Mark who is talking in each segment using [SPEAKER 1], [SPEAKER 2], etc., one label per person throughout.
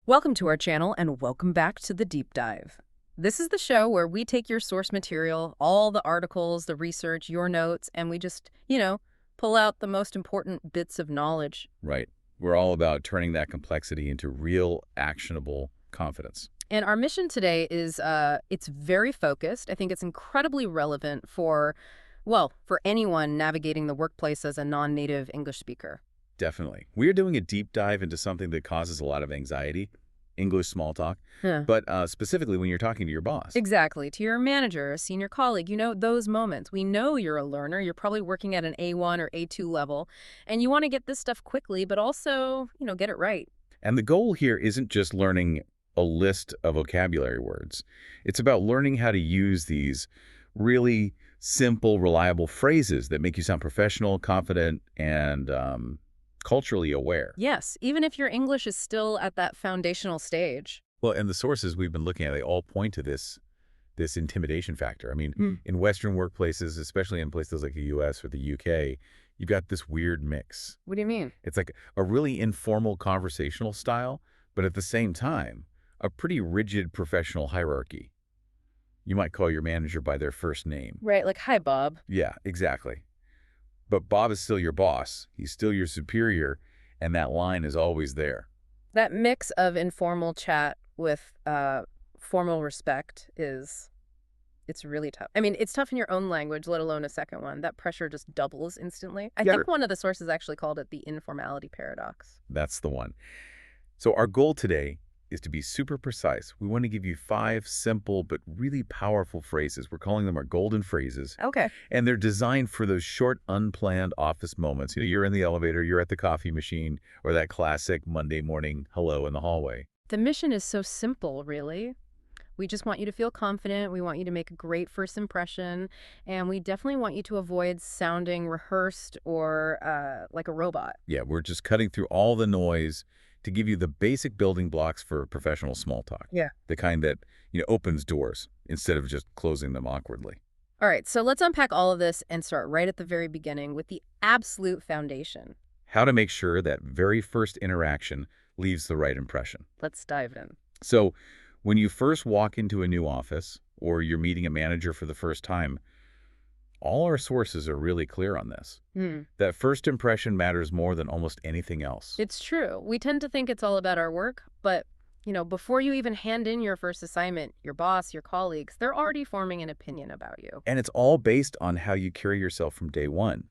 [SPEAKER 1] Welcome to our channel and welcome back to the Deep Dive. This is the show where we take your source material, all the articles, the research, your notes, and we just, pull out the most important bits of knowledge.
[SPEAKER 2] Right. We're all about turning that complexity into real, actionable confidence.
[SPEAKER 1] And our mission today is, it's very focused. I think it's incredibly relevant for anyone navigating the workplace as a non-native English speaker.
[SPEAKER 2] Definitely. We're doing a deep dive into something that causes a lot of anxiety, English small talk,
[SPEAKER 1] Huh.
[SPEAKER 2] but specifically when you're talking to your boss.
[SPEAKER 1] Exactly. To your manager, a senior colleague, those moments. We know you're a learner. You're probably working at an A1 or A2 level, and you want to get this stuff quickly, but also, get it right.
[SPEAKER 2] And the goal here isn't just learning a list of vocabulary words. It's about learning how to use these really simple, reliable phrases that make you sound professional, confident, and culturally aware.
[SPEAKER 1] Yes, even if your English is still at that foundational stage.
[SPEAKER 2] Well, and the sources we've been looking at, they all point to this intimidation factor. I mean,
[SPEAKER 1] Mm.
[SPEAKER 2] in Western workplaces, especially in places like the US or the UK, you've got this weird mix.
[SPEAKER 1] What do you mean?
[SPEAKER 2] It's like a really informal conversational style, but at the same time, a pretty rigid professional hierarchy. You might call your manager by their first name.
[SPEAKER 1] Right, like, hi, Bob.
[SPEAKER 2] Yeah, exactly. But Bob is still your boss. He's still your superior, and that line is always there.
[SPEAKER 1] That mix of informal chat with formal respect it's really tough. I mean, it's tough in your own language, let alone a second one. That pressure just doubles instantly. I
[SPEAKER 2] Yeah.
[SPEAKER 1] think one of the sources actually called it the informality paradox.
[SPEAKER 2] That's the one. So our goal today is to be super precise. We want to give you 5 simple but really powerful phrases. We're calling them our golden phrases,
[SPEAKER 1] Okay.
[SPEAKER 2] and they're designed for those short, unplanned office moments. You're in the elevator, you're at the coffee machine, or that classic Monday morning hello in the hallway.
[SPEAKER 1] The mission is so simple, really. We just want you to feel confident. We want you to make a great first impression. And we definitely want you to avoid sounding rehearsed or like a robot.
[SPEAKER 2] Yeah, we're just cutting through all the noise to give you the basic building blocks for professional small talk.
[SPEAKER 1] Yeah.
[SPEAKER 2] The kind that, opens doors instead of just closing them awkwardly.
[SPEAKER 1] All right, so let's unpack all of this and start right at the very beginning with the absolute foundation.
[SPEAKER 2] How to make sure that very first interaction leaves the right impression.
[SPEAKER 1] Let's dive in.
[SPEAKER 2] So when you first walk into a new office or you're meeting a manager for the first time, all our sources are really clear on this. That first impression matters more than almost anything else.
[SPEAKER 1] It's true. We tend to think it's all about our work, but, before you even hand in your first assignment, your boss, your colleagues, they're already forming an opinion about you.
[SPEAKER 2] And it's all based on how you carry yourself from day one.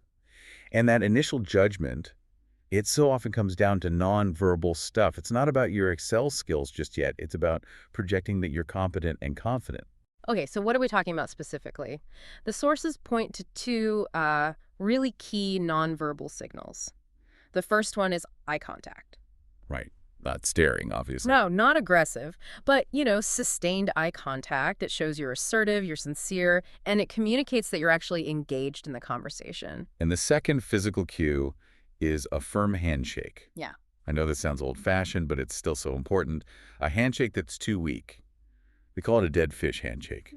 [SPEAKER 2] And that initial judgment, it so often comes down to nonverbal stuff. It's not about your Excel skills just yet. It's about projecting that you're competent and confident.
[SPEAKER 1] Okay, so what are we talking about specifically? The sources point to two really key nonverbal signals. The first one is eye contact.
[SPEAKER 2] Right. Not staring, obviously.
[SPEAKER 1] No, not aggressive, but, sustained eye contact. It shows you're assertive, you're sincere, and it communicates that you're actually engaged in the conversation.
[SPEAKER 2] And the second physical cue is a firm handshake.
[SPEAKER 1] Yeah.
[SPEAKER 2] I know this sounds old-fashioned, but it's still so important. A handshake that's too weak. We call it a dead fish handshake.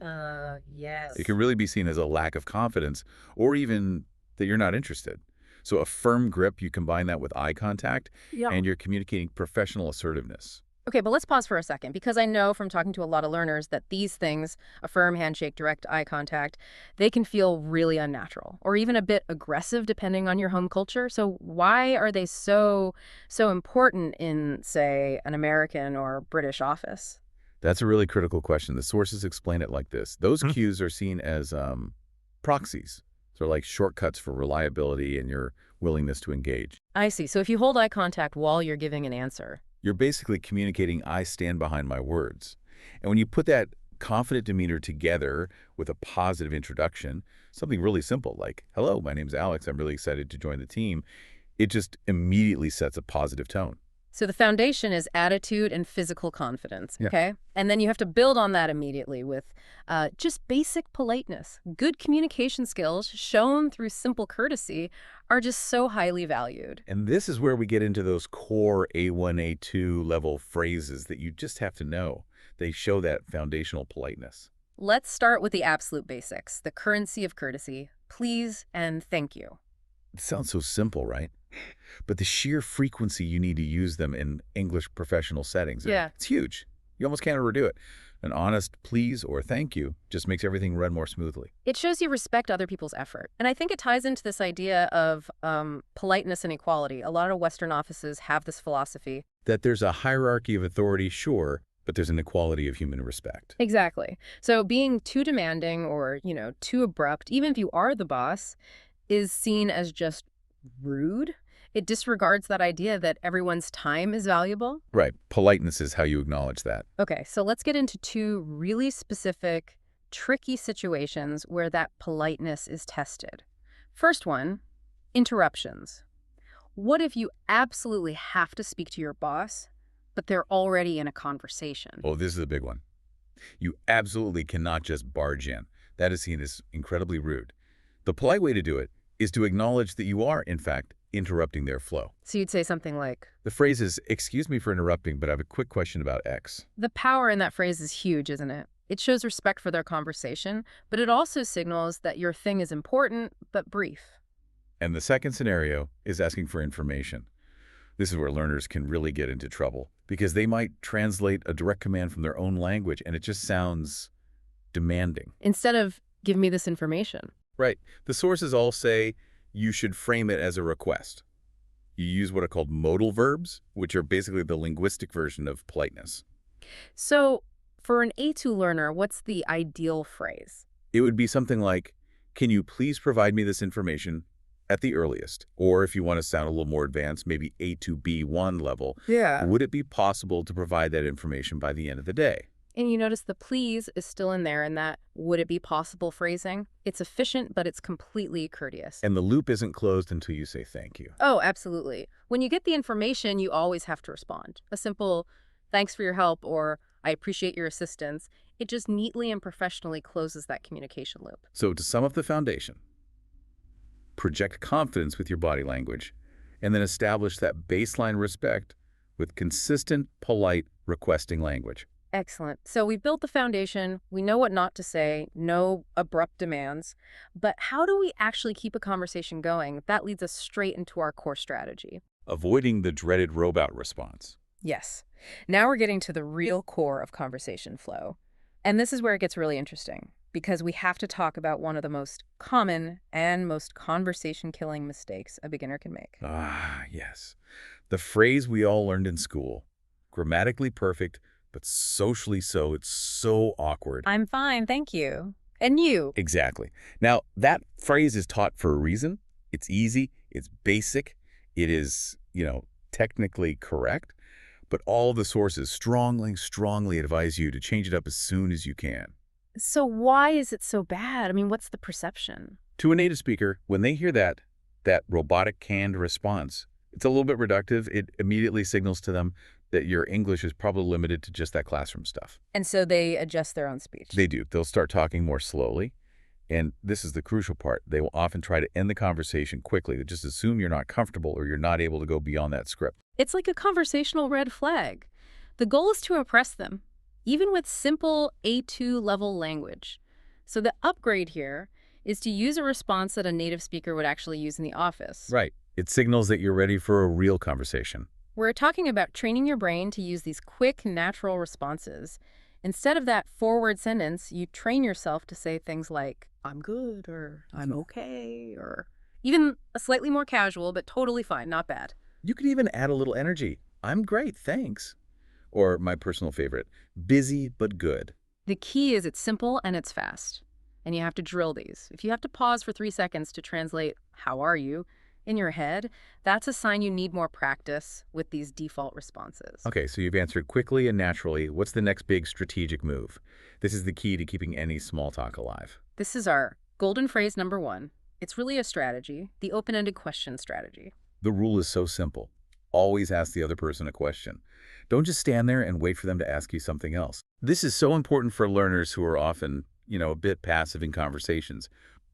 [SPEAKER 1] Yes.
[SPEAKER 2] It can really be seen as a lack of confidence or even that you're not interested. So a firm grip, you combine that with eye contact,
[SPEAKER 1] Yeah.
[SPEAKER 2] and you're communicating professional assertiveness.
[SPEAKER 1] Okay, but let's pause for a second because I know from talking to a lot of learners that these things, a firm handshake, direct eye contact, they can feel really unnatural or even a bit aggressive depending on your home culture. So why are they so important in, say, an American or British office?
[SPEAKER 2] That's a really critical question. The sources explain it like this. Those cues are seen as proxies. They're like shortcuts for reliability and your willingness to engage.
[SPEAKER 1] I see. So if you hold eye contact while you're giving an answer.
[SPEAKER 2] You're basically communicating, I stand behind my words. And when you put that confident demeanor together with a positive introduction, something really simple like, hello, my name's Alex. I'm really excited to join the team. It just immediately sets a positive tone.
[SPEAKER 1] So the foundation is attitude and physical confidence,
[SPEAKER 2] Yeah.
[SPEAKER 1] okay? And then you have to build on that immediately with just basic politeness. Good communication skills shown through simple courtesy are just so highly valued.
[SPEAKER 2] And this is where we get into those core A1, A2 level phrases that you just have to know. They show that foundational politeness.
[SPEAKER 1] Let's start with the absolute basics, the currency of courtesy, please and thank you.
[SPEAKER 2] It sounds so simple, right? But the sheer frequency you need to use them in English professional settings,
[SPEAKER 1] Yeah.
[SPEAKER 2] it's huge. You almost can't overdo it. An honest please or thank you just makes everything run more smoothly.
[SPEAKER 1] It shows you respect other people's effort. And I think it ties into this idea of politeness and equality. A lot of Western offices have this philosophy.
[SPEAKER 2] That there's a hierarchy of authority, sure, but there's an equality of human respect.
[SPEAKER 1] Exactly. So being too demanding or, too abrupt, even if you are the boss, is seen as just rude. It disregards that idea that everyone's time is valuable.
[SPEAKER 2] Right. Politeness is how you acknowledge that.
[SPEAKER 1] Okay, so let's get into two really specific, tricky situations where that politeness is tested. First one, interruptions. What if you absolutely have to speak to your boss, but they're already in a conversation?
[SPEAKER 2] Oh, this is a big one. You absolutely cannot just barge in. That is seen as incredibly rude. The polite way to do it is to acknowledge that you are, in fact, interrupting their flow.
[SPEAKER 1] So you'd say something like,
[SPEAKER 2] The phrase is, excuse me for interrupting, but I have a quick question about X.
[SPEAKER 1] the power in that phrase is huge, isn't it? It shows respect for their conversation, but it also signals that your thing is important, but brief.
[SPEAKER 2] And the second scenario is asking for information. This is where learners can really get into trouble because they might translate a direct command from their own language and it just sounds demanding.
[SPEAKER 1] Instead of, give me this information.
[SPEAKER 2] Right. The sources all say you should frame it as a request. You use what are called modal verbs, which are basically the linguistic version of politeness.
[SPEAKER 1] So for an A2 learner, what's the ideal phrase?
[SPEAKER 2] It would be something like, can you please provide me this information at the earliest? Or if you want to sound a little more advanced, maybe A2B1 level,
[SPEAKER 1] Yeah.
[SPEAKER 2] would it be possible to provide that information by the end of the day?
[SPEAKER 1] And you notice the please is still in there in that would it be possible phrasing. It's efficient, but it's completely courteous.
[SPEAKER 2] And the loop isn't closed until you say thank you.
[SPEAKER 1] Oh, absolutely. When you get the information, you always have to respond. A simple thanks for your help or I appreciate your assistance. It just neatly and professionally closes that communication loop.
[SPEAKER 2] So to sum up the foundation, project confidence with your body language, and then establish that baseline respect with consistent, polite, requesting language.
[SPEAKER 1] Excellent. So we've built the foundation. We know what not to say, no abrupt demands. But how do we actually keep a conversation going? That leads us straight into our core strategy.
[SPEAKER 2] Avoiding the dreaded robot response.
[SPEAKER 1] Yes. Now we're getting to the real core of conversation flow. And this is where it gets really interesting because we have to talk about one of the most common and most conversation-killing mistakes a beginner can make.
[SPEAKER 2] Ah, yes. The phrase we all learned in school, grammatically perfect, but socially so, it's so awkward.
[SPEAKER 1] I'm fine, thank you. And you?
[SPEAKER 2] Exactly. Now, that phrase is taught for a reason. It's easy, it's basic, it is, technically correct, but all the sources strongly advise you to change it up as soon as you can.
[SPEAKER 1] So why is it so bad? I mean, what's the perception?
[SPEAKER 2] To a native speaker, when they hear that robotic canned response, it's a little bit reductive. It immediately signals to them that your English is probably limited to just that classroom stuff.
[SPEAKER 1] And so they adjust their own speech.
[SPEAKER 2] They do. They'll start talking more slowly. And this is the crucial part. They will often try to end the conversation quickly. They just assume you're not comfortable or you're not able to go beyond that script.
[SPEAKER 1] It's like a conversational red flag. The goal is to impress them, even with simple A2 level language. So the upgrade here is to use a response that a native speaker would actually use in the office.
[SPEAKER 2] Right. It signals that you're ready for a real conversation.
[SPEAKER 1] We're talking about training your brain to use these quick, natural responses. Instead of that forward sentence, you train yourself to say things like, I'm good, or I'm okay, or even a slightly more casual, but totally fine, not bad.
[SPEAKER 2] You could even add a little energy. I'm great, thanks. Or my personal favorite, busy but good.
[SPEAKER 1] The key is it's simple and it's fast. And you have to drill these. If you have to pause for 3 seconds to translate, how are you, in your head, that's a sign you need more practice with these default responses.
[SPEAKER 2] Okay, so you've answered quickly and naturally. What's the next big strategic move? This is the key to keeping any small talk alive.
[SPEAKER 1] This is our golden phrase number 1. It's really a strategy, the open-ended question strategy.
[SPEAKER 2] The rule is so simple. Always ask the other person a question. Don't just stand there and wait for them to ask you something else. This is so important for learners who are often, a bit passive in conversations.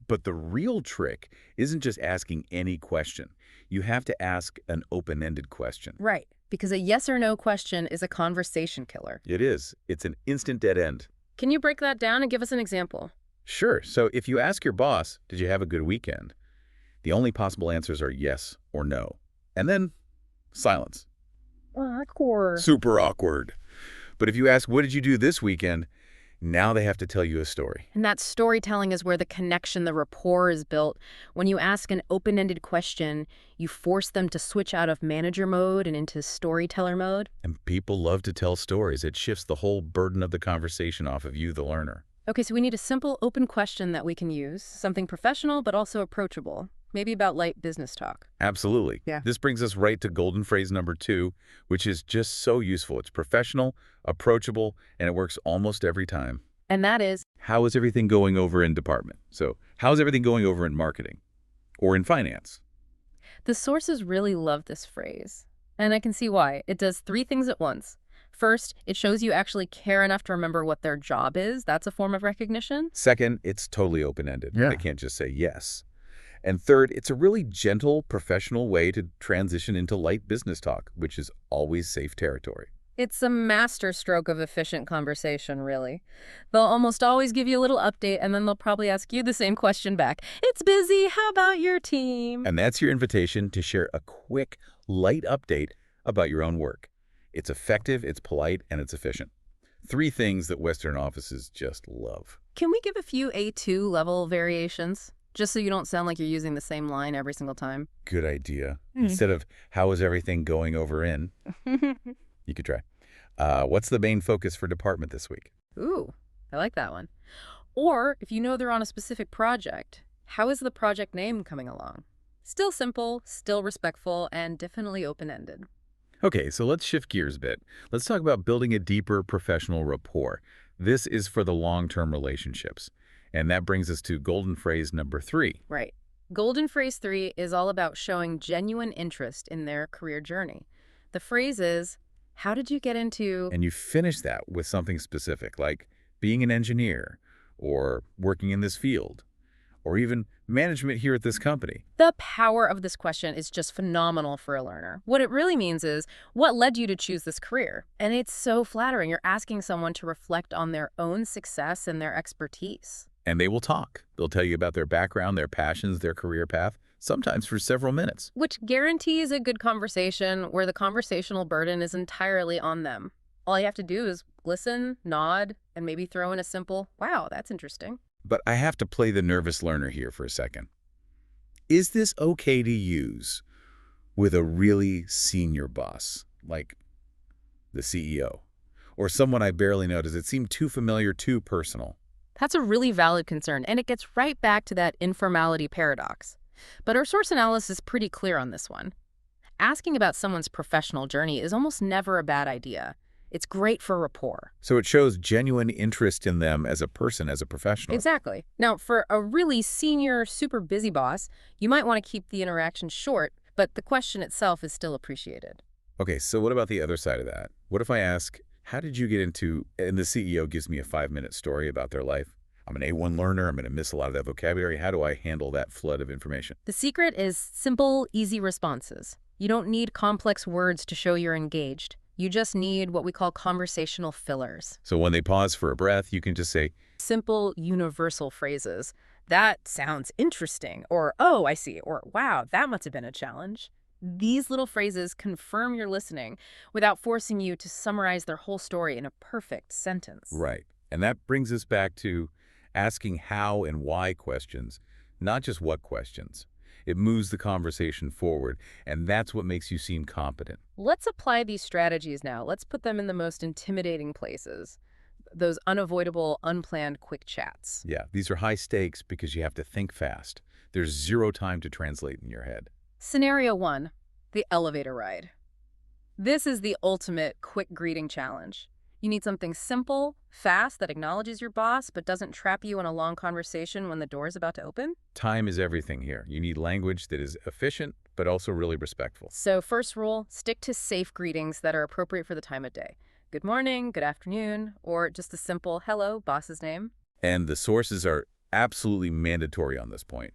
[SPEAKER 2] But the real trick isn't just asking any question. You have to ask an open-ended question.
[SPEAKER 1] Right, because a yes or no question is a conversation killer.
[SPEAKER 2] It is. It's an instant dead end.
[SPEAKER 1] Can you break that down and give us an example?
[SPEAKER 2] Sure. So if you ask your boss, did you have a good weekend? The only possible answers are yes or no. And then silence.
[SPEAKER 1] Awkward.
[SPEAKER 2] Super awkward. But if you ask, what did you do this weekend? Now they have to tell you a story.
[SPEAKER 1] And that storytelling is where the connection, the rapport is built. When you ask an open-ended question, you force them to switch out of manager mode and into storyteller mode.
[SPEAKER 2] And people love to tell stories. It shifts the whole burden of the conversation off of you, the learner.
[SPEAKER 1] Okay, so we need a simple, open question that we can use, something professional but also approachable, maybe about light business talk.
[SPEAKER 2] Absolutely.
[SPEAKER 1] Yeah.
[SPEAKER 2] This brings us right to golden phrase number 2, which is just so useful. It's professional, approachable, and it works almost every time.
[SPEAKER 1] And that is,
[SPEAKER 2] How is everything going over in department? So how's everything going over in marketing or in finance?
[SPEAKER 1] the sources really love this phrase. And I can see why. It does 3 things at once. First, it shows you actually care enough to remember what their job is. That's a form of recognition.
[SPEAKER 2] Second, it's totally open-ended.
[SPEAKER 3] Yeah.
[SPEAKER 2] They can't just say yes. And third, it's a really gentle, professional way to transition into light business talk, which is always safe territory.
[SPEAKER 1] It's a master stroke of efficient conversation, really. They'll almost always give you a little update, and then they'll probably ask you the same question back. It's busy. How about your team?
[SPEAKER 2] And that's your invitation to share a quick, light update about your own work. It's effective, it's polite, and it's efficient. 3 things that Western offices just love.
[SPEAKER 1] Can we give a few A2 level variations? Just so you don't sound like you're using the same line every single time.
[SPEAKER 2] Good idea. Instead of, how is everything going over in, you could try. What's the main focus for department this week?
[SPEAKER 1] Ooh, I like that one. Or, if you know they're on a specific project, how is the project name coming along? Still simple, still respectful, and definitely open-ended.
[SPEAKER 2] Okay, so let's shift gears a bit. Let's talk about building a deeper professional rapport. This is for the long-term relationships. And that brings us to golden phrase number 3.
[SPEAKER 1] Right. Golden phrase 3 is all about showing genuine interest in their career journey. The phrase is, how did you get into...
[SPEAKER 2] And you finish that with something specific, like being an engineer, or working in this field, or even management here at this company.
[SPEAKER 1] The power of this question is just phenomenal for a learner. What it really means is, what led you to choose this career? And it's so flattering. You're asking someone to reflect on their own success and their expertise.
[SPEAKER 2] And they will talk. They'll tell you about their background, their passions, their career path, sometimes for several minutes.
[SPEAKER 1] Which guarantees a good conversation where the conversational burden is entirely on them. All you have to do is listen, nod, and maybe throw in a simple, wow, that's interesting.
[SPEAKER 2] But I have to play the nervous learner here for a second. Is this okay to use with a really senior boss, like the CEO, or someone I barely know? Does it seem too familiar, too personal?
[SPEAKER 1] That's a really valid concern, and it gets right back to that informality paradox. But our source analysis is pretty clear on this one. Asking about someone's professional journey is almost never a bad idea. It's great for rapport.
[SPEAKER 2] So it shows genuine interest in them as a person, as a professional.
[SPEAKER 1] Exactly. Now, for a really senior, super busy boss, you might want to keep the interaction short, but the question itself is still appreciated.
[SPEAKER 2] Okay, so what about the other side of that? What if I ask, how did you get into, and the CEO gives me a 5-minute story about their life? I'm an A1 learner. I'm going to miss a lot of that vocabulary. How do I handle that flood of information?
[SPEAKER 1] The secret is simple, easy responses. You don't need complex words to show you're engaged. You just need what we call conversational fillers.
[SPEAKER 2] So when they pause for a breath, you can just say,
[SPEAKER 1] Simple, universal phrases. That sounds interesting, or oh, I see, or wow, that must have been a challenge. These little phrases confirm you're listening without forcing you to summarize their whole story in a perfect sentence.
[SPEAKER 2] right. And that brings us back to asking how and why questions, not just what questions. It moves the conversation forward, and that's what makes you seem competent.
[SPEAKER 1] Let's apply these strategies now. Let's put them in the most intimidating places. Those unavoidable, unplanned quick chats.
[SPEAKER 2] Yeah, these are high stakes because you have to think fast. There's 0 time to translate in your head.
[SPEAKER 1] Scenario 1, the elevator ride. This is the ultimate quick greeting challenge. You need something simple, fast, that acknowledges your boss but doesn't trap you in a long conversation when the door's about to open.
[SPEAKER 2] Time is everything here. You need language that is efficient, but also really respectful.
[SPEAKER 1] So first rule, stick to safe greetings that are appropriate for the time of day. Good morning, good afternoon, or just a simple hello, boss's name.
[SPEAKER 2] And the sources are absolutely mandatory on this point.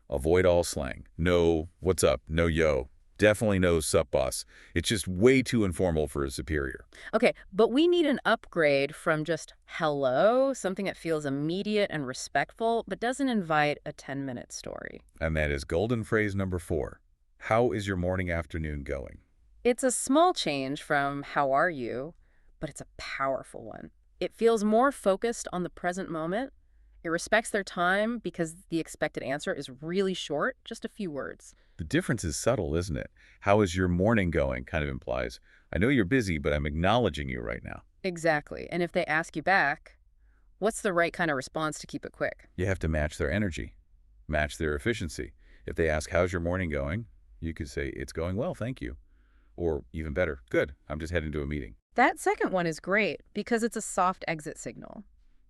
[SPEAKER 2] Avoid all slang. No, what's up? No, yo. Definitely no sup boss. It's just way too informal for a superior.
[SPEAKER 1] Okay, but we need an upgrade from just hello, something that feels immediate and respectful, but doesn't invite a 10-minute story.
[SPEAKER 2] And that is golden phrase number 4. How is your morning afternoon going?
[SPEAKER 1] It's a small change from how are you, but it's a powerful one. It feels more focused on the present moment. It respects their time because the expected answer is really short, just a few words.
[SPEAKER 2] The difference is subtle, isn't it? How is your morning going kind of implies, I know you're busy, but I'm acknowledging you right now.
[SPEAKER 1] Exactly. And if they ask you back, what's the right kind of response to keep it quick?
[SPEAKER 2] You have to match their energy, match their efficiency. If they ask, how's your morning going? You could say, it's going well, thank you. Or even better, good, I'm just heading to a meeting.
[SPEAKER 1] That second one is great because it's a soft exit signal.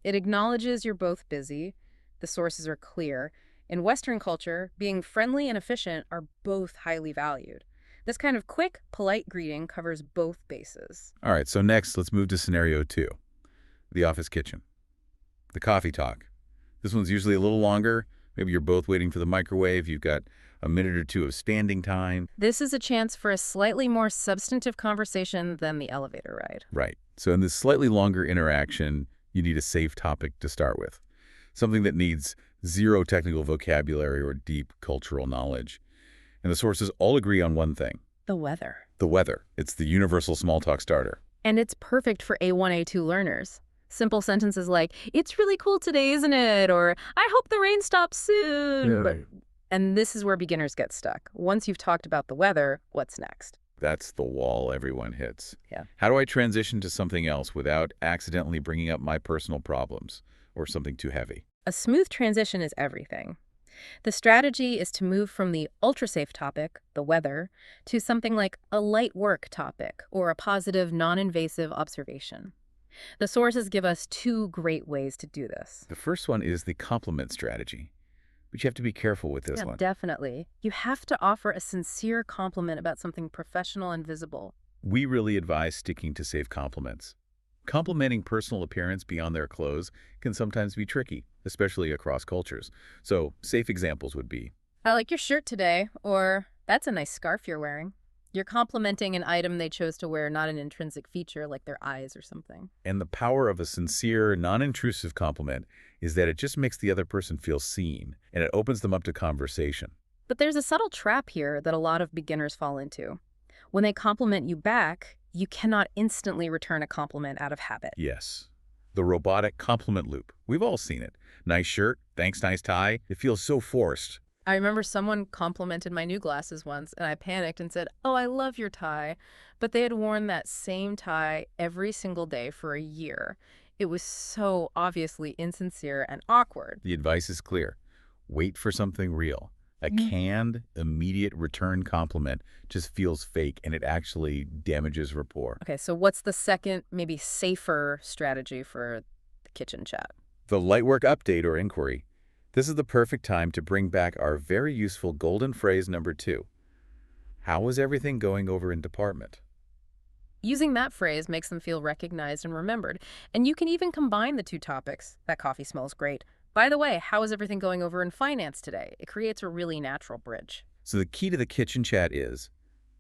[SPEAKER 1] It acknowledges you're both busy, the sources are clear. In Western culture, being friendly and efficient are both highly valued. This kind of quick, polite greeting covers both bases.
[SPEAKER 2] All right, so next, let's move to scenario 2, the office kitchen. The coffee talk. This one's usually a little longer. Maybe you're both waiting for the microwave. You've got a minute or two of standing time.
[SPEAKER 1] This is a chance for a slightly more substantive conversation than the elevator ride.
[SPEAKER 2] Right. So in this slightly longer interaction, you need a safe topic to start with. Something that needs zero technical vocabulary or deep cultural knowledge. And the sources all agree on one thing.
[SPEAKER 1] The weather.
[SPEAKER 2] The weather. It's the universal small talk starter.
[SPEAKER 1] And it's perfect for A1, A2 learners. Simple sentences like, it's really cool today, isn't it? Or, I hope the rain stops soon. And this is where beginners get stuck. Once you've talked about the weather, what's next?
[SPEAKER 2] That's the wall everyone hits.
[SPEAKER 1] Yeah.
[SPEAKER 2] How do I transition to something else without accidentally bringing up my personal problems or something too heavy?
[SPEAKER 1] A smooth transition is everything. The strategy is to move from the ultra-safe topic, the weather, to something like a light work topic or a positive, non-invasive observation. The sources give us 2 great ways to do this.
[SPEAKER 2] The first one is the compliment strategy. But you have to be careful with this
[SPEAKER 1] Yeah,
[SPEAKER 2] one.
[SPEAKER 1] definitely. You have to offer a sincere compliment about something professional and visible.
[SPEAKER 2] We really advise sticking to safe compliments. Complimenting personal appearance beyond their clothes can sometimes be tricky, especially across cultures. So, safe examples would be,
[SPEAKER 1] I like your shirt today, or that's a nice scarf you're wearing. You're complimenting an item they chose to wear, not an intrinsic feature like their eyes or something.
[SPEAKER 2] and the power of a sincere, non-intrusive compliment is that it just makes the other person feel seen, and it opens them up to conversation.
[SPEAKER 1] But there's a subtle trap here that a lot of beginners fall into. When they compliment you back, you cannot instantly return a compliment out of habit.
[SPEAKER 2] Yes. The robotic compliment loop. We've all seen it. Nice shirt, thanks, nice tie. It feels so forced.
[SPEAKER 1] I remember someone complimented my new glasses once, and I panicked and said, "Oh, I love your tie." But they had worn that same tie every single day for a year. It was so obviously insincere and awkward.
[SPEAKER 2] The advice is clear. Wait for something real. A canned, immediate return compliment just feels fake, and it actually damages rapport.
[SPEAKER 1] Okay, so what's the second, maybe safer strategy for the kitchen chat?
[SPEAKER 2] The light work update or inquiry. This is the perfect time to bring back our very useful golden phrase number 2. How is everything going over in department?
[SPEAKER 1] Using that phrase makes them feel recognized and remembered. And you can even combine the 2 topics. That coffee smells great. By the way, how is everything going over in finance today? It creates a really natural bridge.
[SPEAKER 2] So the key to the kitchen chat is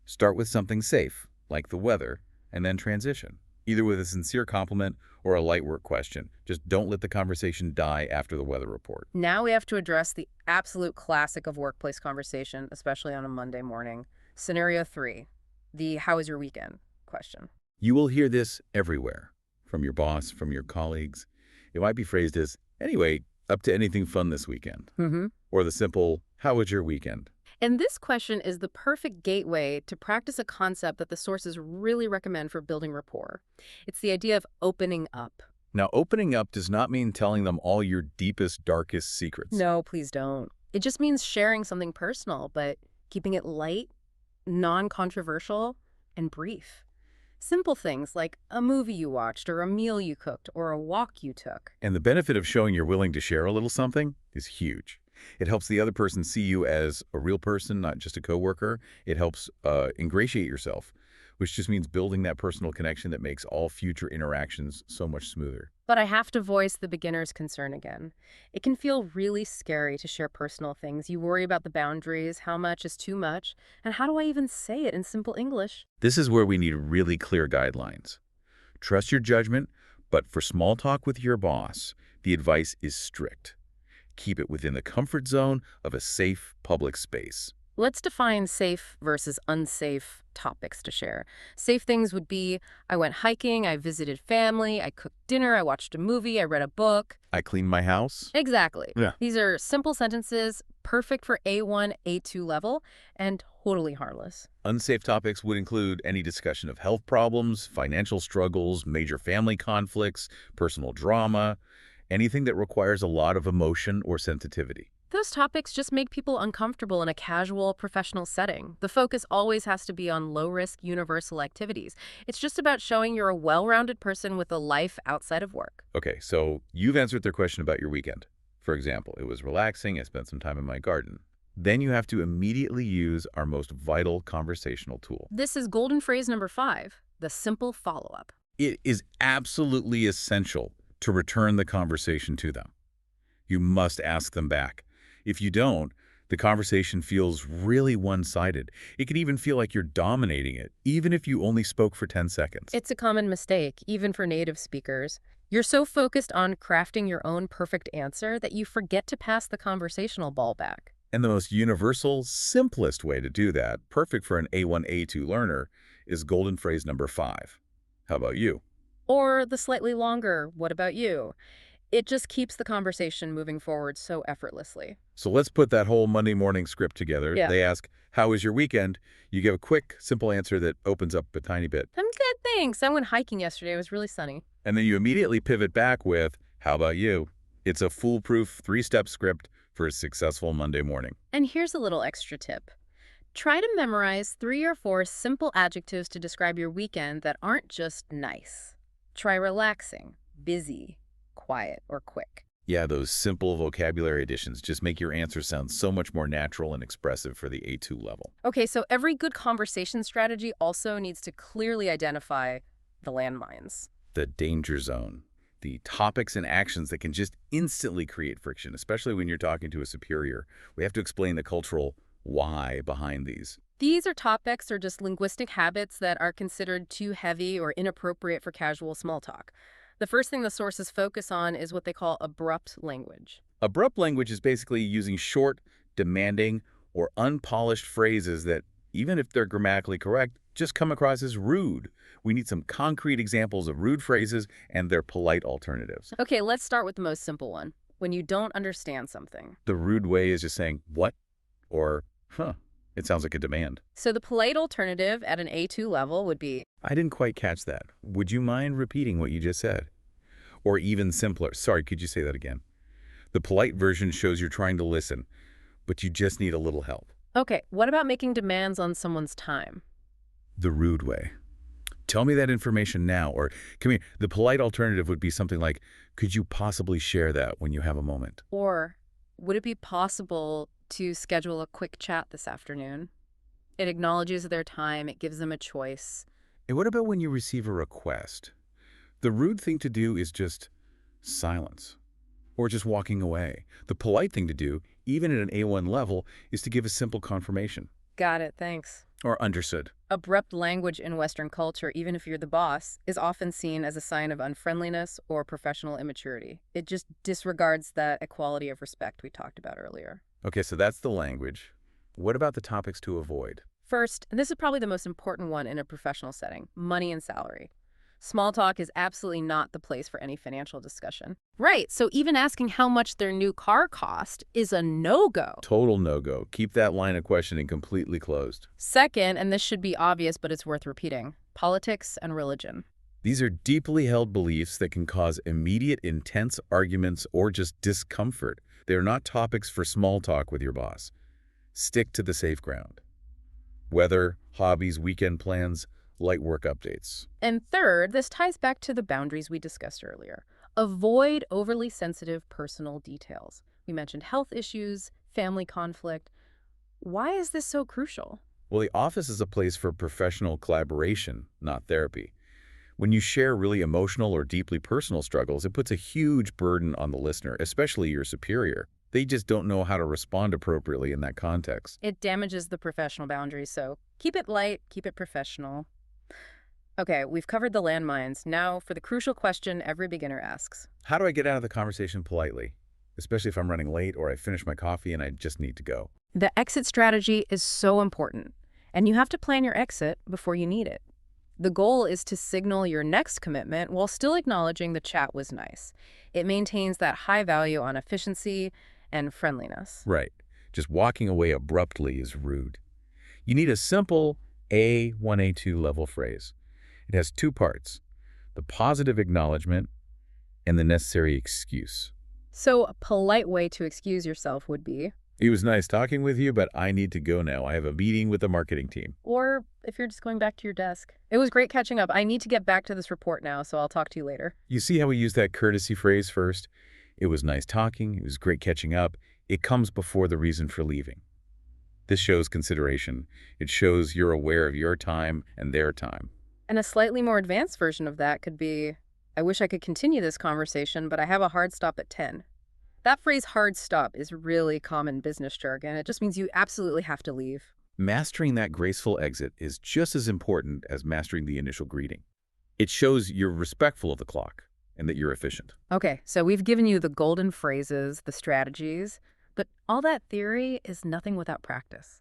[SPEAKER 2] start with something safe, like the weather, and then transition, either with a sincere compliment or a light work question. Just don't let the conversation die after the weather report.
[SPEAKER 1] Now we have to address the absolute classic of workplace conversation, especially on a Monday morning. Scenario 3, the how is your weekend question.
[SPEAKER 2] You will hear this everywhere, from your boss, from your colleagues. It might be phrased as, anyway, up to anything fun this weekend? Or the simple, how was your weekend?
[SPEAKER 1] And this question is the perfect gateway to practice a concept that the sources really recommend for building rapport. It's the idea of opening up.
[SPEAKER 2] Now, opening up does not mean telling them all your deepest, darkest secrets.
[SPEAKER 1] No, please don't. It just means sharing something personal, but keeping it light, non-controversial, and brief. Simple things like a movie you watched or a meal you cooked or a walk you took.
[SPEAKER 2] And the benefit of showing you're willing to share a little something is huge. It helps the other person see you as a real person, not just a coworker. It helps ingratiate yourself, which just means building that personal connection that makes all future interactions so much smoother.
[SPEAKER 1] But I have to voice the beginner's concern again. It can feel really scary to share personal things. You worry about the boundaries, how much is too much, and how do I even say it in simple English?
[SPEAKER 2] This is where we need really clear guidelines. Trust your judgment, but for small talk with your boss, the advice is strict. Keep it within the comfort zone of a safe public space.
[SPEAKER 1] Let's define safe versus unsafe topics to share. Safe things would be, I went hiking, I visited family, I cooked dinner, I watched a movie, I read a book.
[SPEAKER 2] I cleaned my house.
[SPEAKER 1] Exactly.
[SPEAKER 2] Yeah.
[SPEAKER 1] These are simple sentences, perfect for A1, A2 level, and totally harmless.
[SPEAKER 2] Unsafe topics would include any discussion of health problems, financial struggles, major family conflicts, personal drama, anything that requires a lot of emotion or sensitivity.
[SPEAKER 1] Those topics just make people uncomfortable in a casual, professional setting. The focus always has to be on low-risk, universal activities. It's just about showing you're a well-rounded person with a life outside of work.
[SPEAKER 2] Okay, so you've answered their question about your weekend. For example, it was relaxing, I spent some time in my garden. Then you have to immediately use our most vital conversational tool.
[SPEAKER 1] This is golden phrase number 5, the simple follow-up.
[SPEAKER 2] It is absolutely essential to return the conversation to them. You must ask them back. If you don't, the conversation feels really one-sided. It can even feel like you're dominating it, even if you only spoke for 10 seconds.
[SPEAKER 1] It's a common mistake, even for native speakers. You're so focused on crafting your own perfect answer that you forget to pass the conversational ball back.
[SPEAKER 2] And the most universal, simplest way to do that, perfect for an A1, A2 learner, is golden phrase number 5. How about you?
[SPEAKER 1] Or the slightly longer, what about you? It just keeps the conversation moving forward so effortlessly.
[SPEAKER 2] So let's put that whole Monday morning script together.
[SPEAKER 1] Yeah.
[SPEAKER 2] They ask, how was your weekend? You give a quick, simple answer that opens up a tiny bit.
[SPEAKER 1] I'm good, thanks. I went hiking yesterday. It was really sunny.
[SPEAKER 2] And then you immediately pivot back with, how about you? It's a foolproof 3-step script for a successful Monday morning.
[SPEAKER 1] And here's a little extra tip. Try to memorize 3 or 4 simple adjectives to describe your weekend that aren't just nice. Try relaxing, busy, quiet, or quick.
[SPEAKER 2] Yeah, those simple vocabulary additions just make your answer sound so much more natural and expressive for the A2 level.
[SPEAKER 1] Okay, so every good conversation strategy also needs to clearly identify the landmines.
[SPEAKER 2] The danger zone. The topics and actions that can just instantly create friction, especially when you're talking to a superior. We have to explain the cultural why behind these.
[SPEAKER 1] These are topics or just linguistic habits that are considered too heavy or inappropriate for casual small talk. The first thing the sources focus on is what they call abrupt language.
[SPEAKER 2] Abrupt language is basically using short, demanding, or unpolished phrases that, even if they're grammatically correct, just come across as rude. We need some concrete examples of rude phrases and their polite alternatives.
[SPEAKER 1] Okay, let's start with the most simple one. When you don't understand something.
[SPEAKER 2] The rude way is just saying, what? Or, huh. It sounds like a demand.
[SPEAKER 1] So the polite alternative at an A2 level would be,
[SPEAKER 2] I didn't quite catch that. Would you mind repeating what you just said? Or even simpler, sorry, could you say that again? The polite version shows you're trying to listen, but you just need a little help.
[SPEAKER 1] okay, what about making demands on someone's time?
[SPEAKER 2] The rude way. Tell me that information now, or come here. The polite alternative would be something like, could you possibly share that when you have a moment?
[SPEAKER 1] Or would it be possible to schedule a quick chat this afternoon? It acknowledges their time, it gives them a choice.
[SPEAKER 2] And what about when you receive a request? The rude thing to do is just silence, or just walking away. The polite thing to do, even at an A1 level, is to give a simple confirmation,
[SPEAKER 1] Got it, thanks.
[SPEAKER 2] or understood.
[SPEAKER 1] Abrupt language in Western culture, even if you're the boss, is often seen as a sign of unfriendliness or professional immaturity. It just disregards that equality of respect we talked about earlier.
[SPEAKER 2] Okay, so that's the language. What about the topics to avoid?
[SPEAKER 1] First, and this is probably the most important one in a professional setting, money and salary. Small talk is absolutely not the place for any financial discussion. Right, so even asking how much their new car cost is a no-go.
[SPEAKER 2] Total no-go. Keep that line of questioning completely closed.
[SPEAKER 1] Second, and this should be obvious but it's worth repeating, politics and religion.
[SPEAKER 2] These are deeply held beliefs that can cause immediate, intense arguments or just discomfort. They're not topics for small talk with your boss. Stick to the safe ground. Weather, hobbies, weekend plans, light work updates.
[SPEAKER 1] And third, this ties back to the boundaries we discussed earlier. Avoid overly sensitive personal details. We mentioned health issues, family conflict. Why is this so crucial?
[SPEAKER 2] Well, the office is a place for professional collaboration, not therapy. When you share really emotional or deeply personal struggles, it puts a huge burden on the listener, especially your superior. They just don't know how to respond appropriately in that context.
[SPEAKER 1] It damages the professional boundaries, so keep it light, keep it professional. Okay, we've covered the landmines. Now for the crucial question every beginner asks.
[SPEAKER 2] How do I get out of the conversation politely, especially if I'm running late or I finish my coffee and I just need to go?
[SPEAKER 1] The exit strategy is so important, and you have to plan your exit before you need it. The goal is to signal your next commitment while still acknowledging the chat was nice. It maintains that high value on efficiency and friendliness.
[SPEAKER 2] Right. Just walking away abruptly is rude. You need a simple A1, A2 level phrase. It has two parts, the positive acknowledgement and the necessary excuse.
[SPEAKER 1] So a polite way to excuse yourself would be,
[SPEAKER 2] It was nice talking with you, but I need to go now. I have a meeting with the marketing team.
[SPEAKER 1] or if you're just going back to your desk, it was great catching up. I need to get back to this report now, so I'll talk to you later.
[SPEAKER 2] You see how we use that courtesy phrase first? It was nice talking. It was great catching up. It comes before the reason for leaving. This shows consideration. It shows you're aware of your time and their time.
[SPEAKER 1] And a slightly more advanced version of that could be, I wish I could continue this conversation, but I have a hard stop at 10. That phrase hard stop is really common business jargon. It just means you absolutely have to leave.
[SPEAKER 2] Mastering that graceful exit is just as important as mastering the initial greeting. It shows you're respectful of the clock and that you're efficient.
[SPEAKER 1] Okay, so we've given you the golden phrases, the strategies, but all that theory is nothing without practice.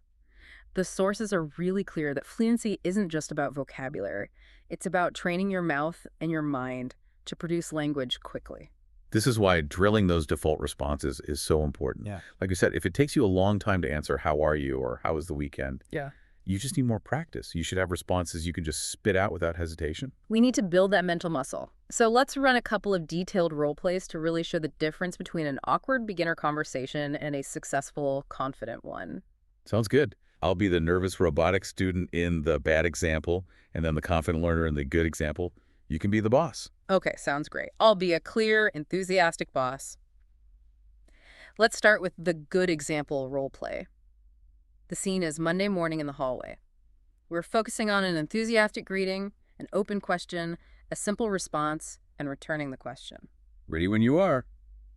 [SPEAKER 1] The sources are really clear that fluency isn't just about vocabulary. It's about training your mouth and your mind to produce language quickly.
[SPEAKER 2] This is why drilling those default responses is so important.
[SPEAKER 3] Yeah.
[SPEAKER 2] Like I said, if it takes you a long time to answer how are you or how was the weekend,
[SPEAKER 3] Yeah.
[SPEAKER 2] you just need more practice. You should have responses you can just spit out without hesitation.
[SPEAKER 1] We need to build that mental muscle. So let's run a couple of detailed role plays to really show the difference between an awkward beginner conversation and a successful, confident one.
[SPEAKER 2] Sounds good. I'll be the nervous robotics student in the bad example, and then the confident learner in the good example. You can be the boss.
[SPEAKER 1] Okay, sounds great. I'll be a clear, enthusiastic boss. Let's start with the good example role play. The scene is Monday morning in the hallway. We're focusing on an enthusiastic greeting, an open question, a simple response, and returning the question.
[SPEAKER 2] Ready when you are.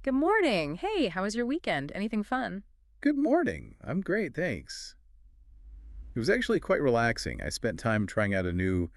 [SPEAKER 1] Good morning. Hey, how was your weekend? Anything fun?
[SPEAKER 2] Good morning. I'm great, thanks. It was actually quite relaxing. I spent time trying out a new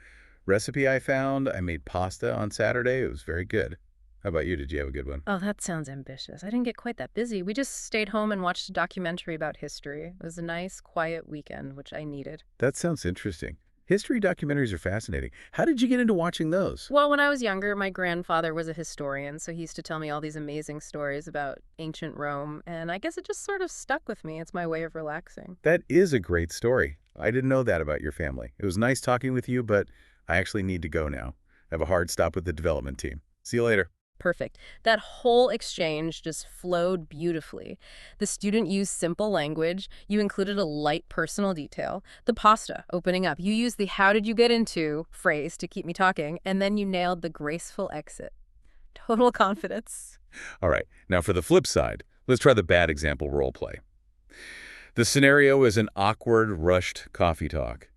[SPEAKER 2] recipe I found. I made pasta on Saturday. It was very good. How about you? Did you have a good one?
[SPEAKER 1] Oh, that sounds ambitious. I didn't get quite that busy. We just stayed home and watched a documentary about history. It was a nice, quiet weekend, which I needed.
[SPEAKER 2] That sounds interesting. History documentaries are fascinating. How did you get into watching those?
[SPEAKER 1] Well, when I was younger, my grandfather was a historian, so he used to tell me all these amazing stories about ancient Rome, and I guess it just sort of stuck with me. It's my way of relaxing.
[SPEAKER 2] That is a great story. I didn't know that about your family. It was nice talking with you, but I actually need to go now. I have a hard stop with the development team. See you later.
[SPEAKER 1] Perfect. That whole exchange just flowed beautifully. The student used simple language. You included a light personal detail. The pasta opening up. You used the how did you get into phrase to keep me talking, and then you nailed the graceful exit. Total confidence.
[SPEAKER 2] All right, now for the flip side, let's try the bad example role play. The scenario is an awkward, rushed coffee talk.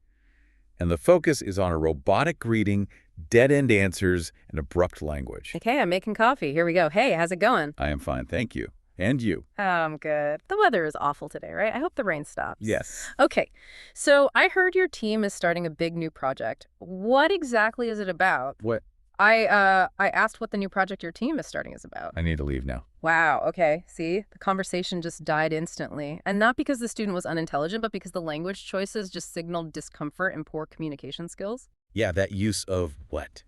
[SPEAKER 2] And the focus is on a robotic greeting, dead-end answers, and abrupt language.
[SPEAKER 1] Okay, I'm making coffee. Here we go. Hey, how's it going?
[SPEAKER 2] I am fine, thank you. And you?
[SPEAKER 1] I'm good. The weather is awful today, right? I hope the rain stops.
[SPEAKER 2] Yes.
[SPEAKER 1] Okay, so I heard your team is starting a big new project. What exactly is it about?
[SPEAKER 2] What?
[SPEAKER 1] I asked what the new project your team is starting is about.
[SPEAKER 2] I need to leave now.
[SPEAKER 1] Wow, okay. See, the conversation just died instantly. And not because the student was unintelligent, but because the language choices just signaled discomfort and poor communication skills.
[SPEAKER 2] Yeah, that use of what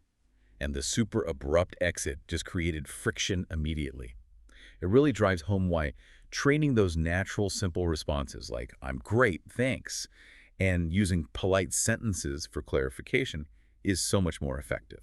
[SPEAKER 2] and the super abrupt exit just created friction immediately. It really drives home why training those natural, simple responses like, I'm great, thanks, and using polite sentences for clarification is so much more effective.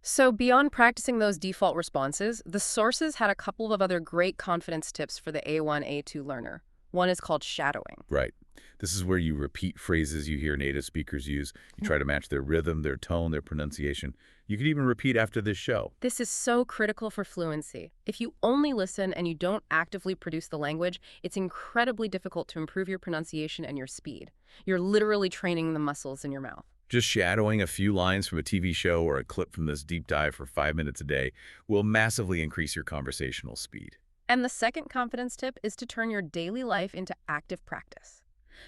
[SPEAKER 1] So beyond practicing those default responses, the sources had a couple of other great confidence tips for the A1, A2 learner. One is called shadowing.
[SPEAKER 2] Right. This is where you repeat phrases you hear native speakers use. You try to match their rhythm, their tone, their pronunciation. You could even repeat after this show.
[SPEAKER 1] This is so critical for fluency. If you only listen and you don't actively produce the language, it's incredibly difficult to improve your pronunciation and your speed. You're literally training the muscles in your mouth.
[SPEAKER 2] Just shadowing a few lines from a TV show or a clip from this deep dive for 5 minutes a day will massively increase your conversational speed.
[SPEAKER 1] And the second confidence tip is to turn your daily life into active practice.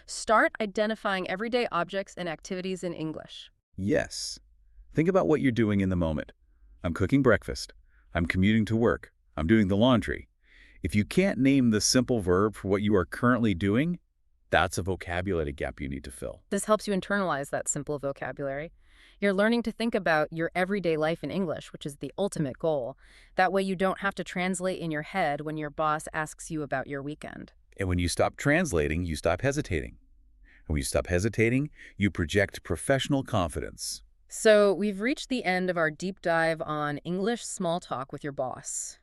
[SPEAKER 1] Start identifying everyday objects and activities in English.
[SPEAKER 2] Yes. Think about what you're doing in the moment. I'm cooking breakfast. I'm commuting to work. I'm doing the laundry. If you can't name the simple verb for what you are currently doing, that's a vocabulary gap you need to fill.
[SPEAKER 1] This helps you internalize that simple vocabulary. You're learning to think about your everyday life in English, which is the ultimate goal. That way you don't have to translate in your head when your boss asks you about your weekend.
[SPEAKER 2] And when you stop translating, you stop hesitating. And when you stop hesitating, you project professional confidence.
[SPEAKER 1] So we've reached the end of our deep dive on English small talk with your boss.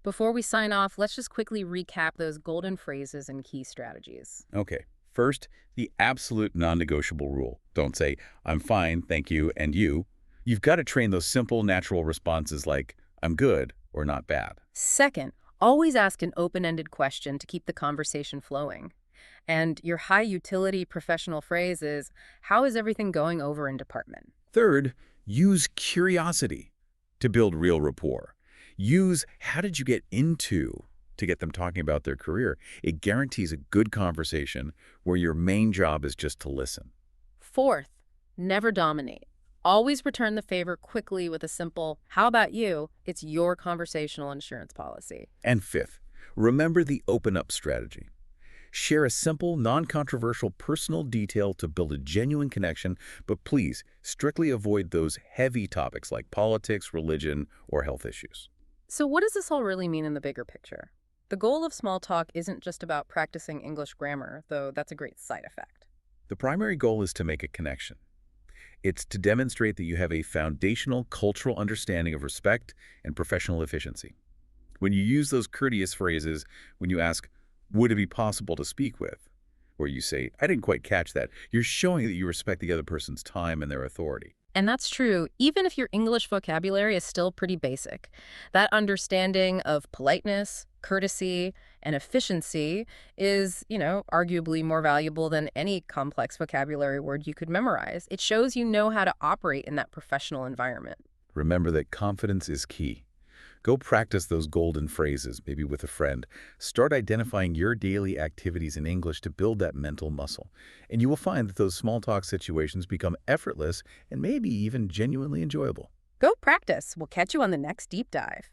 [SPEAKER 1] Before we sign off, let's just quickly recap those golden phrases and key strategies.
[SPEAKER 2] Okay, first, the absolute non-negotiable rule. Don't say, I'm fine, thank you, and you. You've got to train those simple, natural responses like, I'm good or not bad.
[SPEAKER 1] Second, always ask an open-ended question to keep the conversation flowing. And your high-utility professional phrase is, how is everything going over in department?
[SPEAKER 2] Third, use curiosity to build real rapport. Use how did you get into to get them talking about their career. It guarantees a good conversation where your main job is just to listen.
[SPEAKER 1] Fourth, never dominate. Always return the favor quickly with a simple, how about you? It's your conversational insurance policy.
[SPEAKER 2] And fifth, remember the open-up strategy. Share a simple, non-controversial personal detail to build a genuine connection, but please strictly avoid those heavy topics like politics, religion, or health issues.
[SPEAKER 1] So what does this all really mean in the bigger picture? The goal of small talk isn't just about practicing English grammar, though that's a great side effect.
[SPEAKER 2] The primary goal is to make a connection. It's to demonstrate that you have a foundational cultural understanding of respect and professional efficiency. When you use those courteous phrases, when you ask, would it be possible to speak with? Or you say, I didn't quite catch that. You're showing that you respect the other person's time and their authority.
[SPEAKER 1] And that's true, even if your English vocabulary is still pretty basic. That understanding of politeness, courtesy, and efficiency is, arguably more valuable than any complex vocabulary word you could memorize. It shows you know how to operate in that professional environment.
[SPEAKER 2] Remember that confidence is key. Go practice those golden phrases, maybe with a friend. Start identifying your daily activities in English to build that mental muscle. And you will find that those small talk situations become effortless and maybe even genuinely enjoyable.
[SPEAKER 1] Go practice. We'll catch you on the next deep dive.